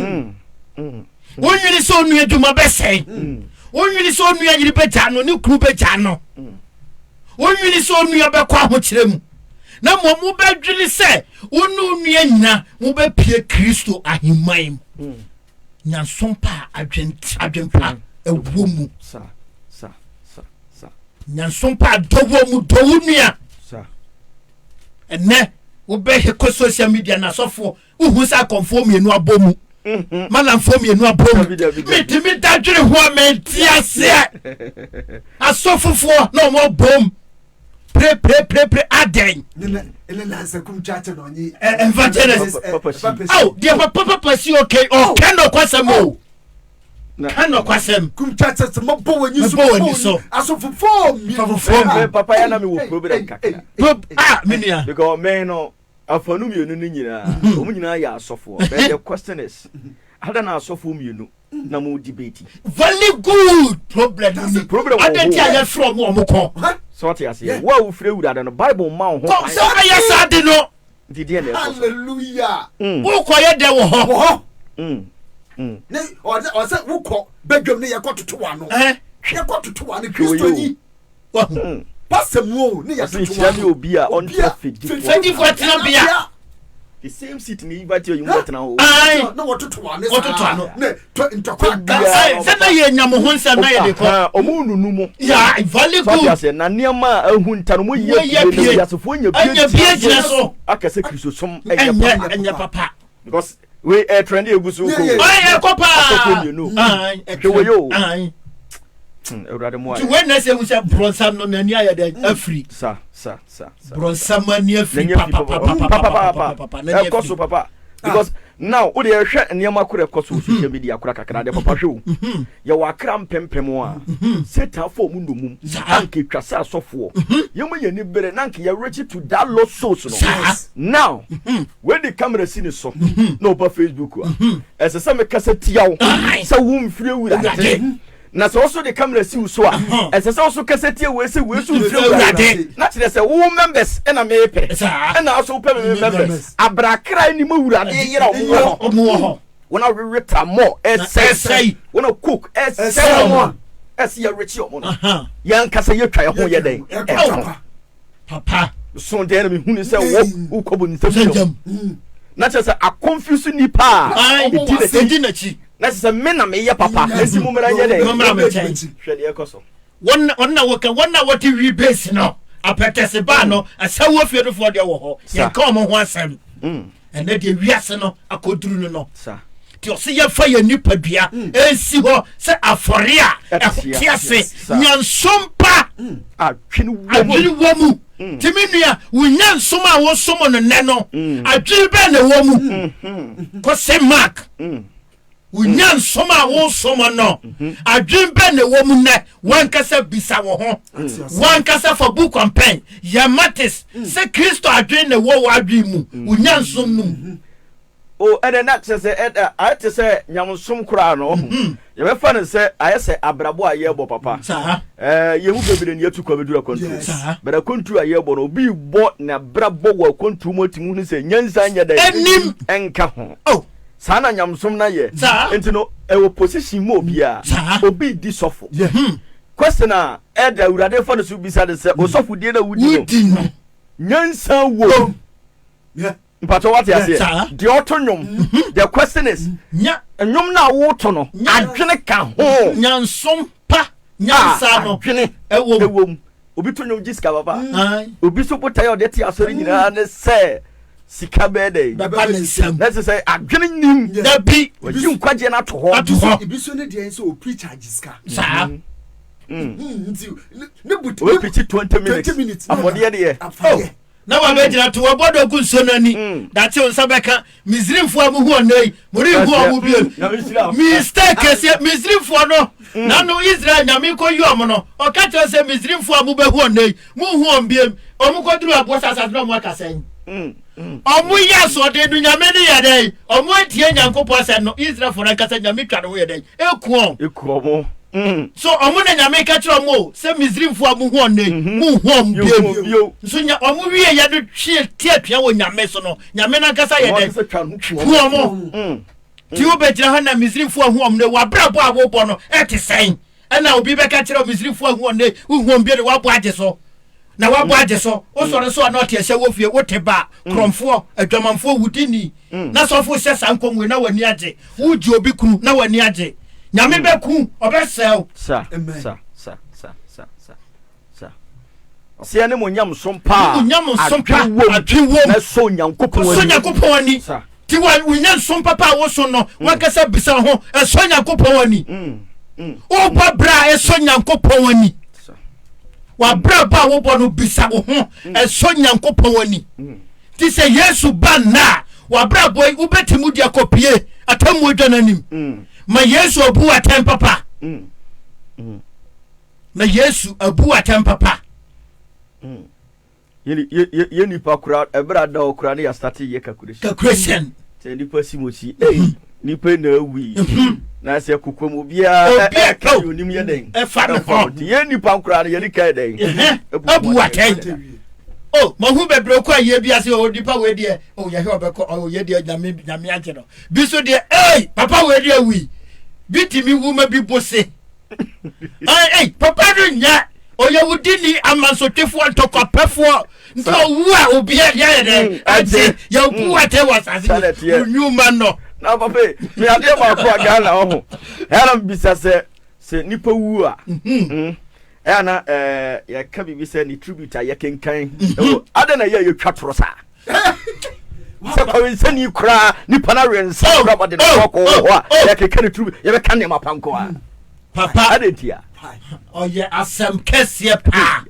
wonwini se onu adwuma besen wonwini se onu yiri bejano ne kru bejano wonwini se onu yabekwa ho kiremu na mo bedwiri se wonu nua nyina mo be pie Kristo ahimman nyansompa adwempa ewo mu sa nyansompa dowo mu dowo nua sa ene wo be he social media na sofo uhu sa conform yenu abomu malam form yenu abomu me dadwere ho amentiase asofofo na mo bom pre aden ele na se kum chacha no ni evangelist oh dia papa si okay oh kano kwasemo kano kwasem kum chacha se mo bo wani so asofofo mi papa ya na me wo problem kakra minia because me no afanu mienu ni nyina o mu nyina ya asofo but the question is how na asofo mienu na mo debate very good problem adentia ya from omko so what you say wa wo frɛ wura no bible ma ho so ya sa de no didi na hallelujah wo ko ye de wo ho ne o se wo ko bedwam ne yakototo wa no yakototo wa ne Kristo ni pasemu ne yakototo wa no obi a on traffic bia the same seat ni invite you want na ho no wototo wa ne ne ntokwa se na ye nyam ho nsem na ye de ko omununu mu ya very good so na niam ahu ntano mo ye yasofo nya bia so akase Kristo som enya papa because we trend egusu ko ye kopa we yo urade mo ti when say we say bronsam no nani aye de afri sa bronsam ani afri papa na koso papa because now o de hwe niam akure koso social media akura kakra de papa hwe ye wakra mpempem a satan for mu ndumum anke twasa asofo ye mo ye ni bere nanke ye reach to that lost souls no now when the camera see so no pa Facebook ese se me kasa tiawo se wo mfire wura na so also the camera see so a ese se also kasa tie we se we so mfire wura na kire se wo members na me pe na also pe members abrakra ni mo wura de yira omo ho wona reta more say wona cook say more as you rich omo no yan kasa ye twa ho ye den papa so de na me hunu se wo kobo ni se na kire se a confuse ni pa e di na chi na se me na me ye papa esi mo mera ye den hwe de ekoso wonna what we base no apete se ba no asawo fiedofo de wo ho ye ka omo ho asem ene de wiase no akoduru no sa ti o se ye fa ye nipadua ensi ho se afore a ekotiase nyansompa adwini wo mu timinua wunya nsoma a wo somo no ne no adwini be na wo mu ko se mark wunya nsoma a wo somo no adwini be na wo mu ne wankasa bisa wo ho wankasa for book campaign ya matis se Kristo adwini na wo adwini mu wunya nsom num o ene na se I te se nyamsom kura no ye be fa ne se aye se abrabo aye bo papa ye hu bebere ne atukwa bedura kontu bere kontu aye bo no bi bo na brabo wa kontu motimu ne se nyansa nya da enim enka ho sana nyamsom na ye enti no e wo position mo bia obi di sofo question a da urade fa ne su bisa de se o sofo die na wudi no nyansa wo Pato what you say? The autonom. The question is, nyom na woto no. Adwene ka ho. Nyansom pa. Nyansa no. Adwene ewom. Obi to nyom jiska baba. Obi so botai o de ti asori nyina ne se sika be dey. Baba ne sam. Let's say adwene nim. Da bi. Oji nkwaje na to ho. Ibi so ne dey so o preach jiska. Sa. ne but we pitch 20 minutes afọde de afọde na wa be jira to wa bodo ku nso nani da che onsa beka misrimfo amu hu onai muri hu amu bi mistake se misrimfo no na no Israel nyame ko yom no o ka che se misrimfo amu be hu onai mu hu ombiem omu ko duru abo sasa no mo aka sen omu ya so de du nyame ne ya dai omu atie nyankopɔ se no Israel for aka se nyame twa no ye dai ekuo mo so omu na nyame ka kira mo se misrimfo amu hu onai mu hu ombiem so nya omu wie ya do twie tiatwa wo nyame so no nyame na kasa ye dai ekuo mo ti wo be jira ha na misrimfo hu omne wa brabo abobo no ete sen na obi be ka kira misrimfo hu onai hu ombiem wa bo age so na wa bo age so o sore so na o te hye wo fie wo te ba kromfo adwamanfo wudini na so fo hye sankonwe na wani age wo ji obi kunu na wani age nyame be ku obesel sa se ne mo nyam sompa atwiwo na so nyankopon ani ti wa nyam sompa pa wo so no wa kasa bisa ho so nyankopon ani o ba bra so nyankopon ani wa bra ba wo bo no bisa wo ho so nyankopon ani ti se Yesu ba na wa bra boy wo betimu dia kopie atamu odwananim ma Yesu abu atem papa ma Yesu abu atem papa ye nipa kura ebra da okura ne ya start ye calculation se nipa simochi nipa na wi na se kokom obia ka onim ye den e fa no ho ye nipa kura ne ye ni kai den abu atem oh mahu bebre ko aye bia se o nipa we de o ye he obeko o ye de nyame age no bi so de papa we de wi bitimi wuma bi bose papa do nya oye wudini amansotefo antokopefo nto wu a obi ya de ati ya bu ate wasase nyuma no na papa me ade ma ko aga na ho era bisa se nipa wu a na ya ka bibi se ni tribute ya kenkan ade na ya twa toro sa se pa wen se ni kura nipa na rensa kura ba de ko ho ya kenkan tribute ya be kan ne mapanko a papa ade tia oye asem kese pa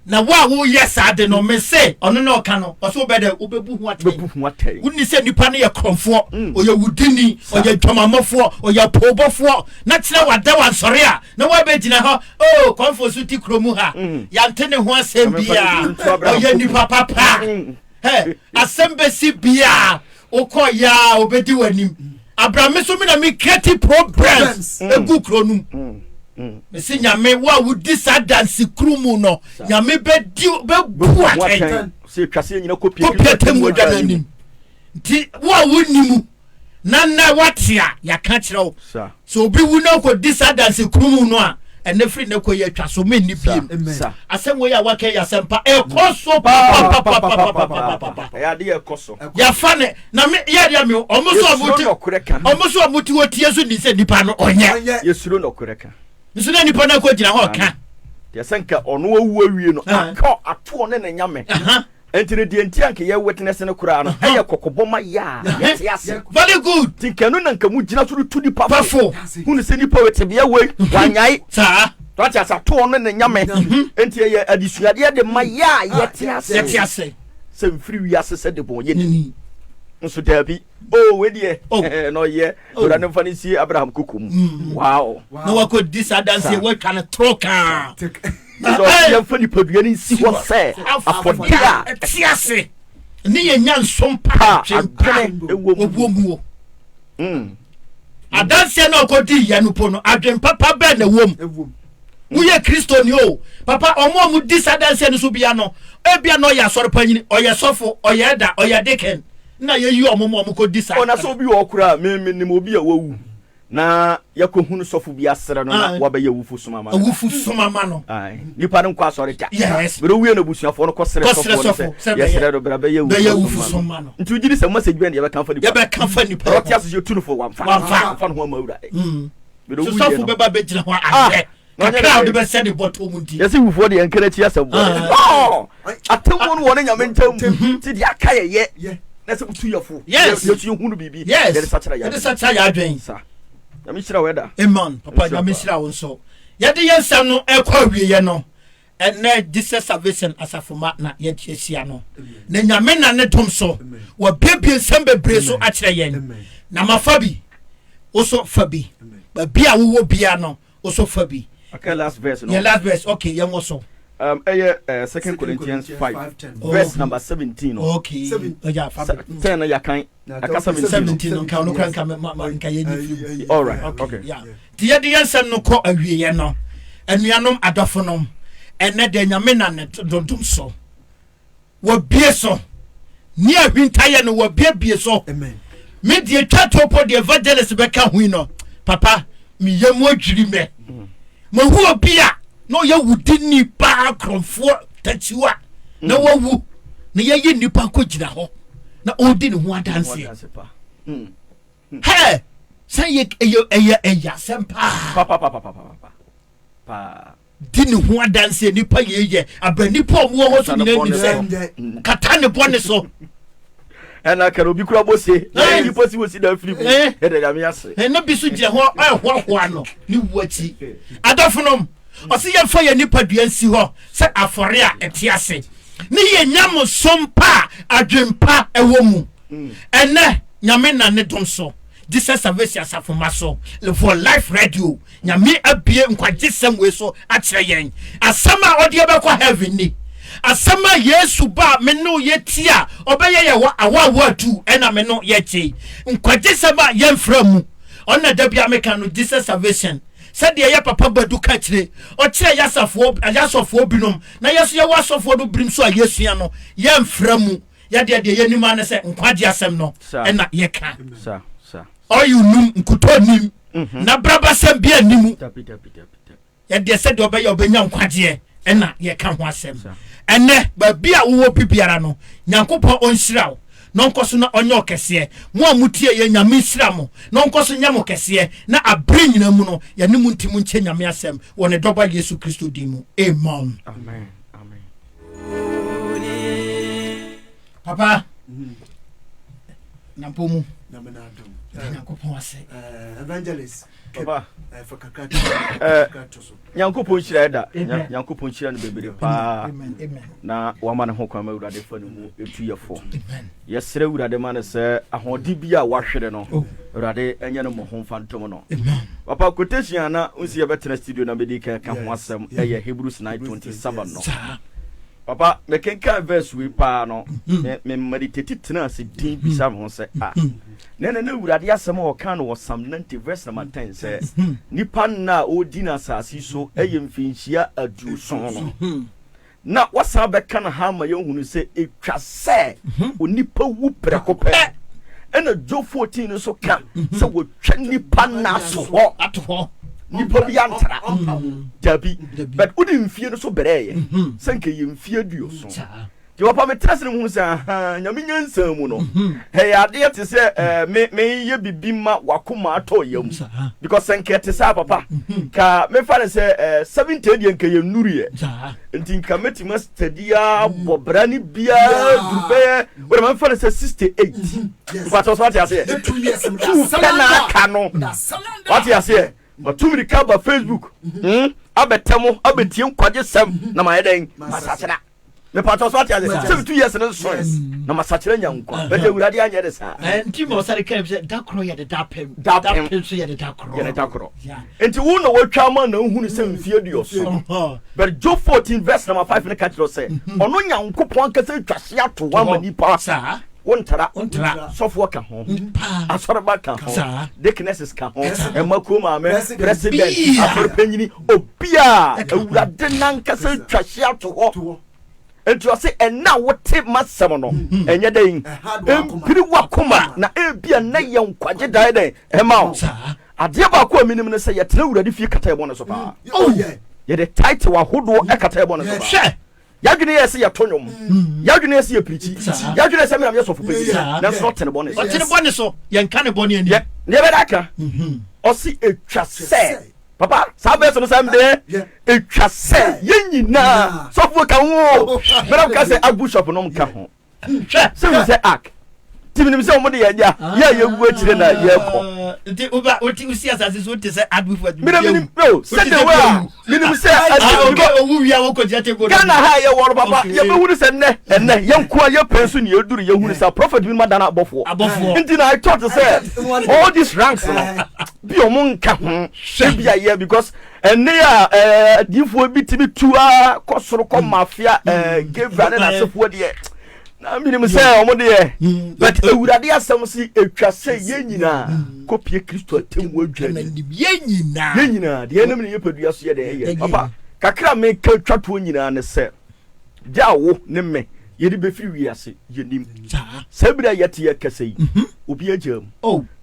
na wo yes ade no me say ono na oka no o so be de obebu hu atay woni se nipa na ye kromfo oye wudini oye dwamamofo oye pobofo na kire wada wansore a na wa be gina ho konfo su ti kromu ha ya ntene ho asem bia oye nipa papa asem be si bia okoya obedi wanim Abraham so me na me create programs egu kronum me se nyame wa wudi sadansi krumu no nyame be bu aten se twase nyina kopie temu odwananim nti wa wonimu na watia ya ka kire so obi wu na ko disadansi krumu no a ene free ne ko ye twaso me ni biem asem wo ya waka ya sempa ekoso papa ya de ekoso ya fane na me ya me omuso amuti wotie so ni se nipa no onye yesuro no koreka nso na nipa na ko gina ho ka ya senka ono awu awie no akọ ato ne na nyame entire die ntianke ye witness ne kura no eye kokoboma ya yetiase very good tinkanu na nkamu gina so tu di papa hunu se nipa wetebia we wanyai sa to acha sa to ne na nyame entie ye adisuade de ma ya yetiase se mfiri wiase se de bon ye ni nso dabi we die no ye ora ne mfa ne sie Abraham kukum wow no wa ko disadanse we kan troka so ye mfa ni padua ni si ho se afodia tiase ni ye nya nsompa adwene ewomu adanse na ko di ya no po no adwen papa be na wom uye Kristo ni o papa omo disadanse no so bia no ebia no ya sori panyini oye sofo oye da oye deken na ye yi omo ko disa ona so bi okura me ni mo bi a wawu na yakohunu sofo bi asere no na wabaye wufu sumama no ai nipa no kwa sori ta yes bero wie na busuafo no kosere sofo yesere do brabaye wufu sumama no nti ugiri se message bi na ye be kan fa nipa roti aso je tunu fo wamfa no ho mawura bero wie sofo be ba be gina ho ahwe crowd be said the bottom nti yesi wufu de yankere ti asem atemu no wona nyame ntam ti di aka ye nese butu yofo yesu hunu bibi there is such a adwen sa na mi shira weda amen papa na mi shira won so yɛde yɛnsɛm no ɛkɔ awieyɛ no ɛnɛ Jesus Salvation asafoma na yɛtiesia no na nyame na ne dom so wɔbiebie nsɛm bebree so akyerɛ yɛn na mafa bi woso fa bi baabi a wowɔ bia no woso fa bi. Okay, last verse. No? Yeah, last verse. Okay, yeah, also. 2 Corinthians 5, verse number 17. Okay. 10 ya kan. Aka 17 no kan no kan all right. Okay. Yeah. The nsɛm no kɔ awieyɛ no. Anuanom adɔfonom. Ɛnɛ de nyame na ne dondom so. Wo bie so. Ni ahwintaye no wo bie so. Amen. Me de twatopo de evangelist bɛka hu no. Papa, me yemu adwiri me. Mo hu obia no ye wudi nipa kromfo tachiwa na wawu na ye yi nipa ko gina ho na odi ne ho adanse he say ye sempa pa di ne ho adanse nipa ye abanipa omo ho so ne ni se kata ne bone so ena ka obi kura bose na nipa si wosi da free e de ya me ase na bi so je ho ho no ni wuachi adofonom ɔsi yɛn fa yɛn nipa dua nsi hɔ sɛ afɔre a ɛte ase ne yɛ nyam sompa adwempa ɛwɔ mu ɛnɛ nyame na ne dom so Jesus Salvation asafoma so for life radio nyame abie nkwagye sɛm we so akyerɛ yɛn asɛm a ɔde ɛbɛkɔ heaven ni asɛm a Yesu ba me no yɛti a ɔbɛyɛ yɛ awawa atu ɛna me no yɛkye nkwagye sɛm a yɛmfra mu ɔna da bia meka no Jesus Salvation said the papa badu kachre o kire yasofo binom na yeso ye wasofo do brim so ayesua no ye mfra mu ye de yenima ne se nkwade asem no e na ye ka sa o you num nkuto nim na braba sem bia animu ye de said obey obenya nkwade e na ye ka ho asem ene ba bia wo bibiara no nyankopon onhyira no nkoso na onye okese mo amutie ye nyame nsira mo no nkoso nyamo kese na abre nyina mu no ye ne mu ntimu nche nyame asem woni doba Yesu Kristo dimu amen amen amen papa nampomu na menadum nyankopon ase evangelist papa nyankopon hyira da nyankopon hyira no bebere pa na wama ne ho kwama urade fa no mu etuyefo yesere urade ma ne sɛ ahode bi a wahwere no urade enye no mo ho fantom no papa quotation na unsi ye betena studio na bedi ka ho asɛm ɛyɛ Hebrews 9:27 no papa me kenka verse we pa no me meditate tena se din bisa ho sɛ na urade asɛm a ɔka no wɔ Psalm 90 verse number 10 sɛ nipa na odi na asase so ɛyɛ mfinhyia aduson no na wasa bɛka na ha ma yɛhunu sɛ etwa sɛ onipa wu prekopɛ ɛna Job 14 no so ka sɛ wotwa nipa na so hɔ ato hɔ nipa bi antara dabi but odi mfie no so berɛɛ sɛ nke yɛ mfie duoso ti wapa me trust no hu sɛ nyame nyansan mu no hey ade te sɛ me ye bibi ma wakoma atɔ yam because senke te sɛ papa ka me fa ne sɛ 70 die nke ye nuriye nti nka metima stadia bobrani bia durbe we me fa ne sɛ 68 but so what you say 2 years na ka no what you say but too many ka ba Facebook abetemo abetie nkwaje sem na ma yeden masachera me pato so ati 72 years no so na masachera nyankwa be de urade anya de sa enti mo sare ka be da kro ye de da pem so ye de da kro enti wo na watwa ma na hunu se mfie duoso but Job 14 verse number 5 ne ka tro say ono nyankopon ka se twase ato wa mani pa sa wontara sofo ka ho asorba ka ho deaconesses ka ho emakoma me president asorpanyini obia urade nanka se twase ato ho enti o se ena wote masem no enye den empiri wakoma na ebia na ye nkwaje dai den ema o ade ba ko minim ne se ye tena urade fie kata ebo ne so pa ye the title wa hodo e kata ebo ne so pa yadwene yesi ye tonyom yadwene yesi ye prichi yadwene yesi me so fope na so tene bonus o tene bonus so ye nka ne boni ani ne be daka o si etwa se papa sabe so sam de etwa se ye nyina so fo ka ho me ka se abu shop no mka ho se we se ak Timinum say omo de ya ye wu akire na ye ko. Nti oba oti usi asase so te say adwofo. Minim no, say the way. Minim say owu wi a wo ko jate go. Kana ha ye woro papa, ye be hunu say enne ye nko ye pensu ne eduru ye hunu say prophet bi madana abofo. Nti na I thought to say all these ranks no bi omo nka ho. Hwe bia ye because enne ya difo bi tibi tua kosoro ko mafia Gabriel na sefo de na minim say omo de but ewurade asem si etwa say ye nyina kopie Kristo atemmu adwane ye nyina de enum ne yepadua so ye de ye papa kakra me ka twato nyina ne se jawo ne me ye de be firi wiase ye nim sabira yete ye kasei obi agam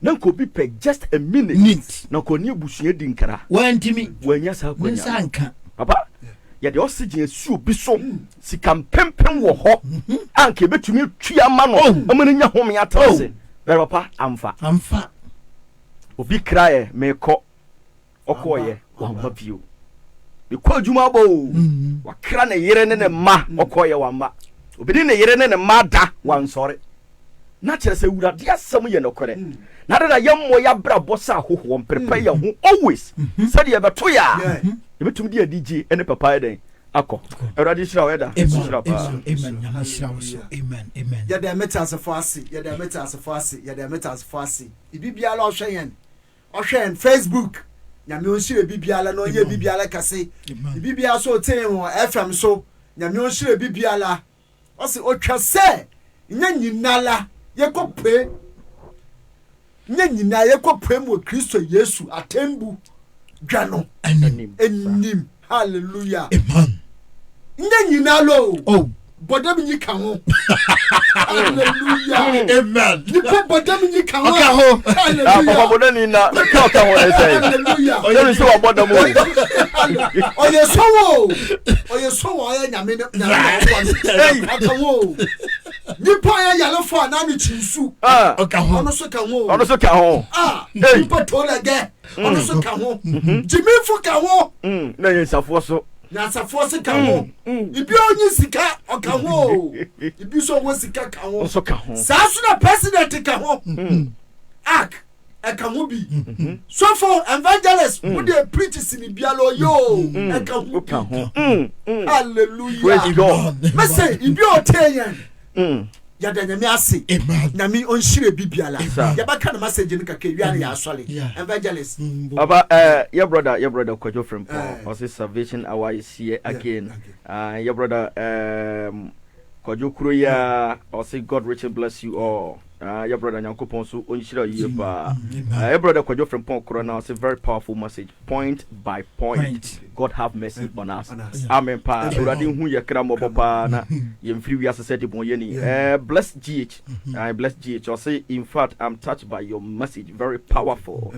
na ko bi pe just a minute na ko ni busua di nkara wantimi wanya sa ko nya nka papa ye de oxygen su obi so sikam pempem wo ho anke betumi twia ma no amane nya home atase papa amfa obi krae me ko okoye wa ma bio be ko adwuma bo wa kra ne yere ne ma okoye wa ma obi ne yere ne ma da wa nsore na kire se wurade asem ye no kore na da yemmo ya bra bossa hoho prepare ya ho always said ye beto ya ye betum di adije ene papa den akọ eradi shira weda shira pa amen ya shira wo so amen ya da metas fasi ya da metas fasi ibibia la ohwen Facebook nyame onhire bibia la no ye bibia la kase ibibia so ten FM so nyame onhire bibia la o se otwa se nya nyinala yekope nya nyina yekope mo Kristo Yesu atembu dwano enim hallelujah amen nya nyinalo bodam nyi ka ho hallelujah amen nipa bodam nyi ka ho hallelujah papa bodam ni na ka ho say hallelujah oye so wa bodam oye so ya nyame aka wo nipa ya yalefo ana ni chinsu ono so ka ho nipa tolege ono so ka ho jimifu ka ho na yensafo so na safo se ka ho ibi onyi sika oka ho ibi so wo sika ka ho so ka ho sa so na president ka ho ak eka ho bi so for evangelist who dey preach sin bialo yo eka ho hallelujah praise God me say ibi oteyen ya da nyame ase nyame onhire bibiala ya baka na message ni kaka wiare ya asole evangelist baba your brother Kojo from also Salvation Hour is here again your brother Kojo Kuroya also God richly bless you all your brother Nyankopon so onhire yepa your brother Kojo from Pon now it's a very powerful message point by point God have mercy on us amen pa urade hu ye kra mobo pa na ye mfiri wi asese de bon ye ni bless GH I bless GH or say in fact I'm touched by your message very powerful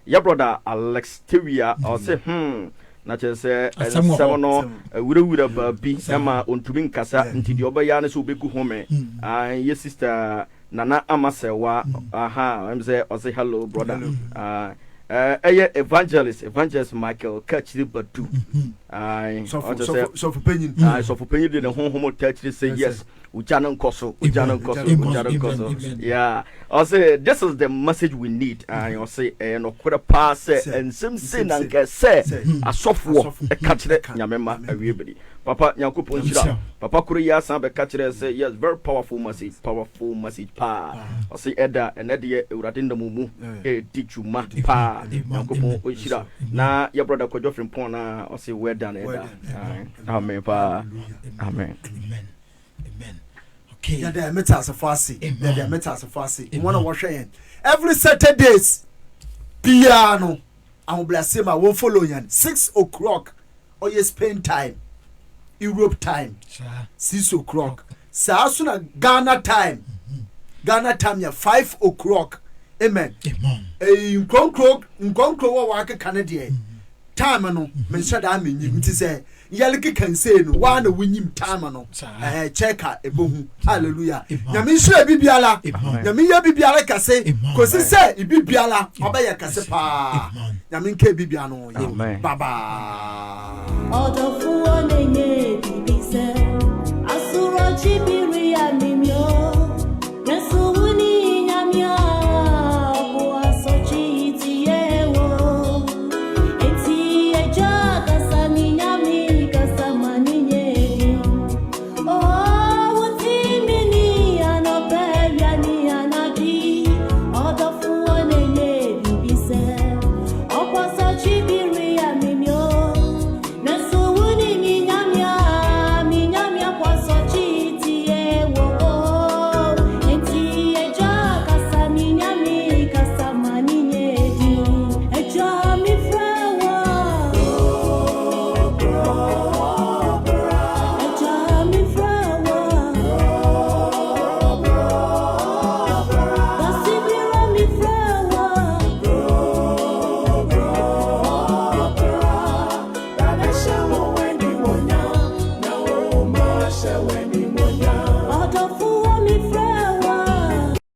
your brother Alex Teria or say na che se seven no wura ba bi ema ontumi nkasa nti de oba ya na so obeku home your sister Nana Amasewa I'm say or say hello brother evangelist Michael Kachiri Badu so for penny the home touch say yes Ujanan Koso yeah I say this is the message we need and I say no quarter pass and some sin and get say a software a catcher nyamema everybody Papa Nyankopon Shira Papa Kuriya Sambe catcher say yes very powerful message pa I say Eda and Eddie Uradinda Mumu teach you ma pa Nyankopon Shira na your brother Kojo from Pona I say well done Eda amen pa amen okay ya da metas fasi wanna wash every Saturdays piano I'm blessing my one follow yan 6 o'clock or you Spain time Europe time 6 o'clock sa suna Ghana time ya 5 o'clock amen nkonkro wa ka Canada time no me shada amenyim nti say yalike kan say no wa na wunyim time no checka ebohu hallelujah nyame nhira bibiala nyame ya bibiala kase kosi say ibibiala obaya kase pa nyame nke bibia no baba